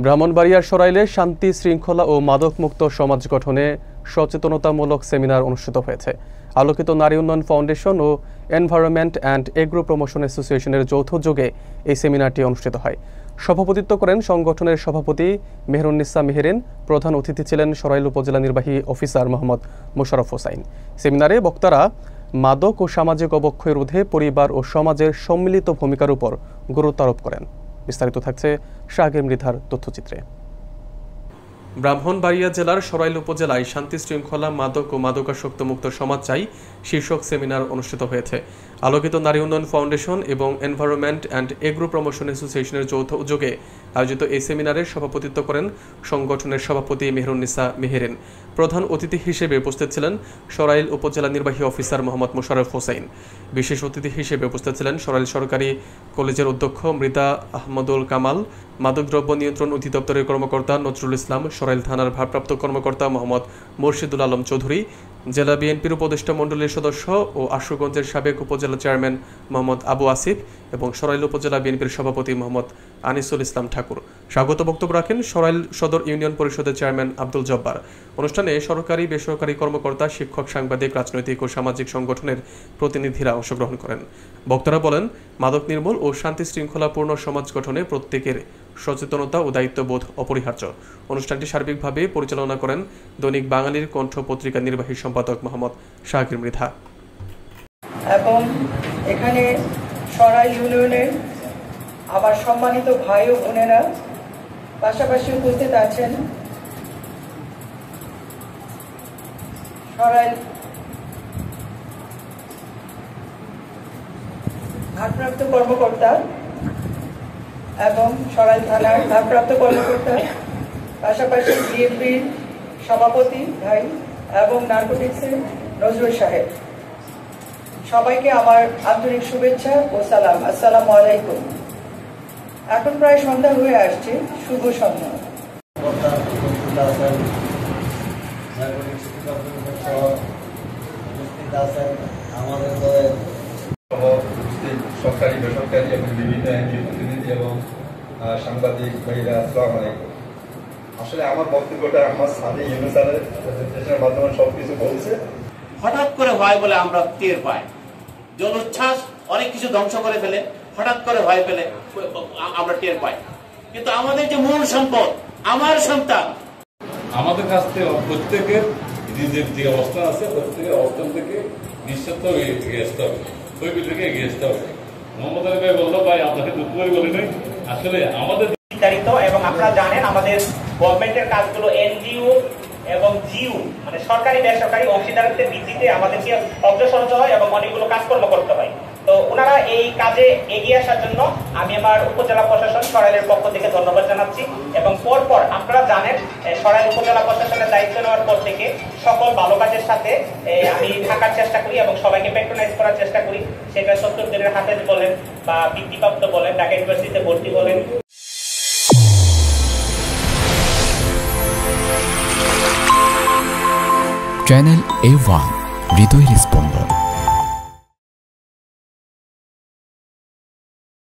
ব্রাহ্মণবাড়িয়ার সরাইলে শান্তি শৃঙ্খলা ও মাদকমুক্ত সমাজ গঠনে সচেতনতামূলক সেমিনার অনুষ্ঠিত হয়েছে। আলোকিত নারী উন্নয়ন ফাউন্ডেশন ও এনভায়রনমেন্ট অ্যান্ড এগ্রো প্রমোশন অ্যাসোসিয়েশনের যৌথ উদ্যোগে এই সেমিনারটি অনুষ্ঠিত হয়। সভাপতিত্ব করেন সংগঠনের সভাপতি মেহেরুন্নিসা মেহেরিন। প্রধান অতিথি ছিলেন সরাইল উপজেলা নির্বাহী অফিসার মোহাম্মদ মোশাররফ হোসাইন। সেমিনারে বক্তারা মাদক ও সামাজিক অবক্ষয় রোধে পরিবার ও সমাজের সম্মিলিত ভূমিকার উপর গুরুত্ব আরোপ করেন। বিস্তারিত থাকছে শাহগীর মৃধার তথ্যচিত্রে। ব্রাহ্মণবাড়িয়া জেলার সরাইল উপজেলায় শান্তি শৃঙ্খলা মাদক ও মাদকাসক্ত মুক্ত সমাজ চাই শীর্ষক সেমিনার অনুষ্ঠিত হয়েছে। আলোকিত নারী উন্নয়ন ফাউন্ডেশন এবং এনভায়রনমেন্ট অ্যান্ড এগ্রো প্রমোশন অ্যাসোসিয়েশনের যৌথ উদ্যোগে আয়োজিত এই সেমিনারে সভাপতিত্ব করেন সংগঠনের সভাপতি মেহেরুন্নিসা মেহেরিন। প্রধান অতিথি হিসেবে উপস্থিত ছিলেন সরাইল উপজেলা নির্বাহী অফিসার মোহাম্মদ মোশাররফ হোসাইন। বিশেষ অতিথি হিসেবে উপস্থিত ছিলেন সরাইল সরকারি কলেজের অধ্যক্ষ মৃদা আহমদুল কামাল, মাদকদ্রব্য নিয়ন্ত্রণ অধিদপ্তরের কর্মকর্তা নজরুল ইসলাম, সরাইল থানার ভারপ্রাপ্ত কর্মকর্তা মোহাম্মদ মুর্শিদুল আলম চৌধুরী, জেলা বিএনপির উপদেষ্টা মণ্ডলীর সদস্য ও আশুগঞ্জের সাবেক উপজেলা চেয়ারম্যান মোহাম্মদ আবু আসিফ এবং সরাইল উপজেলা বিএনপির সভাপতি মোহাম্মদ আনিসুল ইসলাম ঠাকুর। স্বাগত বক্তব্য রাখেন সরাইল সদর ইউনিয়ন পরিষদের চেয়ারম্যান আব্দুল জব্বার। অনুষ্ঠানে সরকারি বেসরকারি কর্মকর্তা, শিক্ষক, সাংবাদিক, রাজনৈতিক ও সামাজিক সংগঠনের প্রতিনিধিরা অংশগ্রহণ করেন। বক্তারা বলেন, মাদক নির্মূল ও শান্তি শৃঙ্খলাপূর্ণ সমাজ গঠনে প্রত্যেকের সচেতনতা ও দায়িত্ববোধ অপরিহার্য। অনুষ্ঠানটি সার্বিকভাবে পরিচালনা করেন দৈনিক বাঙালির কণ্ঠ পত্রিকার নির্বাহী সম্পাদক মোহাম্মদ শাহগীর মৃধা। এবং এখানে সরাইল ইউনিয়নের আমার সম্মানিত ভাই ও বোনেরা পাশাপাশি উপস্থিত আছেন সরাইল ভারপ্রাপ্ত কর্মকর্তা এবং সরাইল থানার ভারপ্রাপ্ত কর্মকর্তা, পাশাপাশি বিএনপির সভাপতি ভাই এবং নার্কোটিক্সের নজরুল সাহেব, সবাইকে আমার আন্তরিক শুভেচ্ছা ও সালাম। আসসালামু আলাইকুম। এখন প্রায় সন্ধ্যা হয়ে আসছে, শুভ সন্ধ্যা। সরকারি বেসরকারি এবং বিভিন্ন এনজিও প্রতিনিধি এবং সাংবাদিক ভাইরা, আসসালামু আলাইকুম। আসলে আমার বক্তব্যটা আমার স্বামী ইউনুসারের প্রেজেন্টেশনের মাধ্যমে সবকিছু বলছে। হঠাৎ করে হয় বলে আমরা টের পাই, জলোচ্ছ্বাস অনেক কিছু ধ্বংস করে ফেলে, হঠাৎ করে হয় ফেলে আমরা টের পাই। কিন্তু আমাদের যে মূল সম্পদ, আমার সন্তান, আমাদের কাছ থেকে প্রত্যেকের নিজের যে অবস্থান আছে প্রত্যেকের অবস্থান থেকে নিঃস্বার্থ এগিয়ে আসতে হবে, শৈবিল থেকে এগিয়ে আসতে হবে। মোহাম্মদ আলী ভাই বললো, ভাই আপনাকে দুপুরে বলি নাই, আসলে আমাদের বিস্তারিত এবং আপনারা জানেন আমাদের গভর্নমেন্টের কাজগুলো এনজিও এবং জিও মানে সরকারি বেসরকারি অংশীদারিত্বের ভিত্তিতে আমাদেরকে অগ্রসর হতে হয় এবং অনেকগুলো কাজকর্ম করতে হয়। তো ওনারা এই কাজে এগিয়ে আসার জন্য আমি আমার উপজেলা প্রশাসন সরাইলের পক্ষ থেকে ধন্যবাদ জানাচ্ছি। এবং পরপর আপনারা জানেন সরাইল উপজেলা প্রশাসনের দায়িত্ব নেওয়ার পর থেকে সকল ভালো কাজের সাথে আমি থাকার চেষ্টা করি এবং সবাইকে প্যাট্রোনাইজ করার চেষ্টা করি। সেটা ৭০ দিনের হাতে বলেন বা বৃত্তিপ্রাপ্ত বলেন, ঢাকা ইউনিভার্সিটিতে ভর্তি বলেন। চ্যানেল A1 হৃদয়ের স্পন্দন।